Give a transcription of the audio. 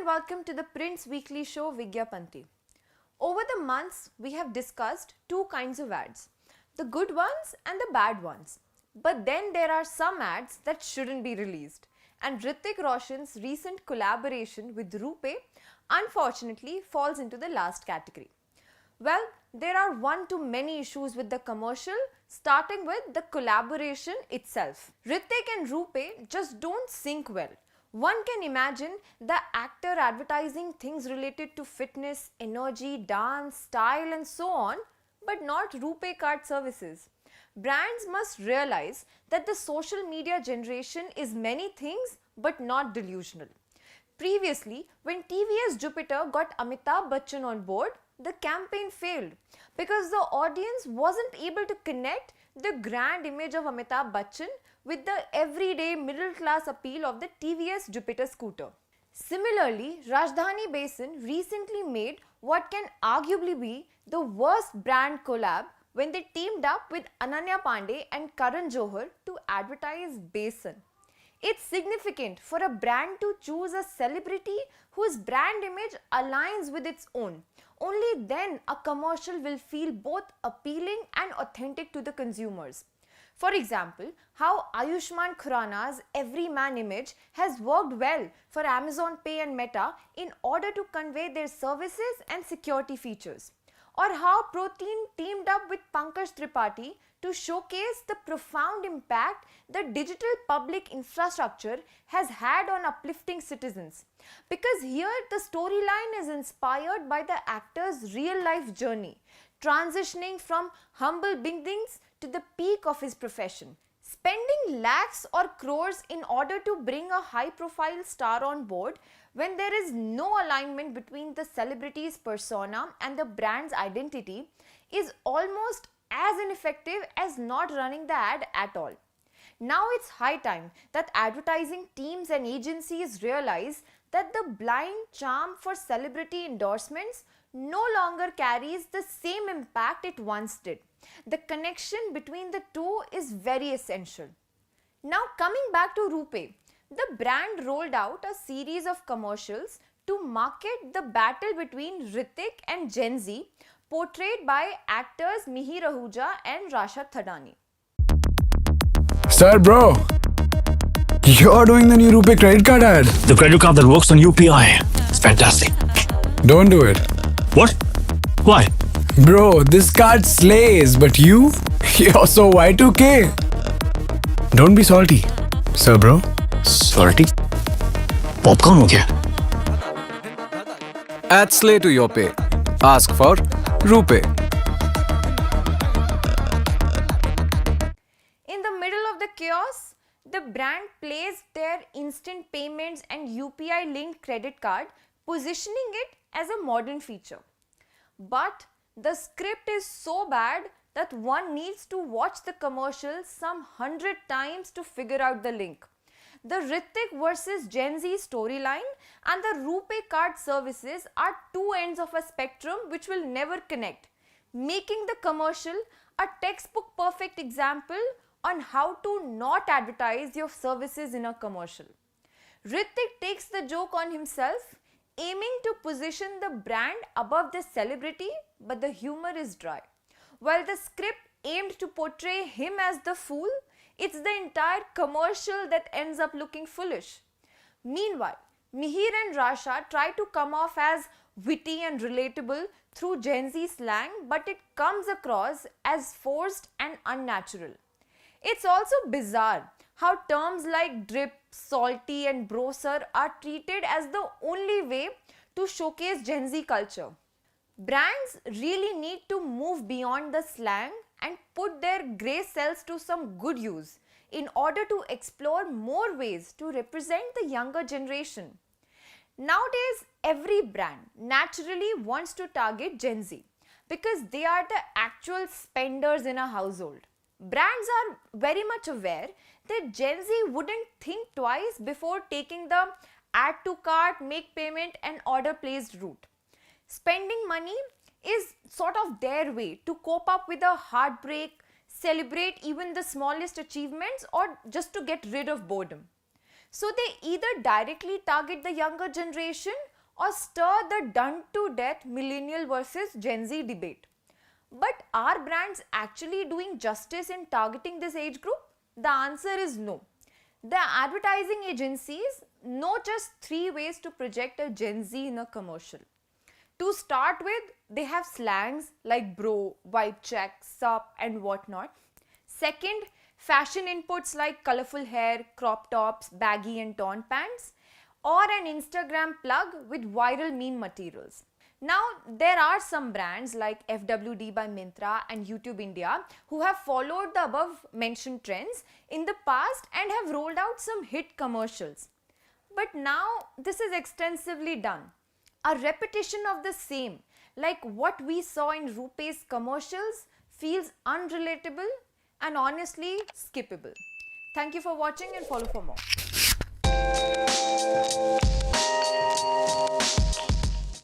and welcome to the Print's weekly show Vigyapanti. Over the months, we have discussed two kinds of ads, the good ones and the bad ones. But then there are some ads that shouldn't be released, and Hrithik Roshan's recent collaboration with RuPay unfortunately falls into the last category. Well, there are one too many issues with the commercial, starting with the collaboration itself. Hrithik and RuPay just don't sync well. One can imagine the actor advertising things related to fitness, energy, dance, style and so on, but not RuPay card services. Brands must realize that the social media generation is many things but not delusional. Previously, when TVS Jupiter got Amitabh Bachchan on board, the campaign failed because the audience wasn't able to connect the grand image of Amitabh Bachchan with the everyday middle class appeal of the TVS Jupiter scooter. Similarly, Rajdhani Basin recently made what can arguably be the worst brand collab when they teamed up with Ananya Pandey and Karan Johar to advertise Basin. It's significant for a brand to choose a celebrity whose brand image aligns with its own. Only then a commercial will feel both appealing and authentic to the consumers. For example, how Ayushmann Khurrana's everyman image has worked well for Amazon Pay and Meta in order to convey their services and security features. Or how Protein teamed up with Pankaj Tripathi to showcase the profound impact the digital public infrastructure has had on uplifting citizens. Because here the storyline is inspired by the actor's real life journey, transitioning from humble beginnings to the peak of his profession. Spending lakhs or crores in order to bring a high profile star on board when there is no alignment between the celebrity's persona and the brand's identity is almost as ineffective as not running the ad at all. Now it's high time that advertising teams and agencies realize that the blind charm for celebrity endorsements no longer carries the same impact it once did. The connection between the two is very essential. Now coming back to RuPay, the brand rolled out a series of commercials to market the battle between Hrithik and Gen Z, portrayed by actors Mihir Ahuja and Rasha Thadani. Sir, bro, you're doing the new RuPay credit card ad. The credit card that works on UPI. It's fantastic. Don't do it. What? Why? Bro, this card slays, but you're so Y2K. Don't be salty. Sir, bro. Salty? Popcorn हो गया. Add slay to your pay. Ask for RuPay. In the middle of the chaos, the brand placed their instant payments and UPI-linked credit card, positioning it as a modern feature. But the script is so bad that one needs to watch the commercial some 100 times to figure out the link. The Hrithik versus Gen Z storyline and the RuPay card services are two ends of a spectrum which will never connect, making the commercial a textbook perfect example on how to not advertise your services in a commercial. Hrithik takes the joke on himself, aiming to position the brand above the celebrity, but the humor is dry. While the script aimed to portray him as the fool, it's the entire commercial that ends up looking foolish. Meanwhile, Mihir and Rasha try to come off as witty and relatable through Gen Z slang, but it comes across as forced and unnatural. It's also bizarre how terms like drip, salty and brosser are treated as the only way to showcase Gen Z culture. Brands really need to move beyond the slang and put their grey cells to some good use in order to explore more ways to represent the younger generation. Nowadays, every brand naturally wants to target Gen Z because they are the actual spenders in a household. Brands are very much aware that Gen Z wouldn't think twice before taking the add to cart, make payment and order placed route. Spending money is sort of their way to cope up with a heartbreak, celebrate even the smallest achievements, or just to get rid of boredom. So they either directly target the younger generation or stir the done to death millennial versus Gen Z debate. But are brands actually doing justice in targeting this age group? The answer is no. The advertising agencies know just 3 ways to project a Gen Z in a commercial. To start with, they have slangs like bro, vibe check, sup, and whatnot. Second, fashion inputs like colorful hair, crop tops, baggy and torn pants, or an Instagram plug with viral meme materials. Now, there are some brands like FWD by Myntra and YouTube India who have followed the above mentioned trends in the past and have rolled out some hit commercials. But now, this is extensively done. A repetition of the same, like what we saw in RuPay's commercials, feels unrelatable and honestly skippable. Thank you for watching and follow for more.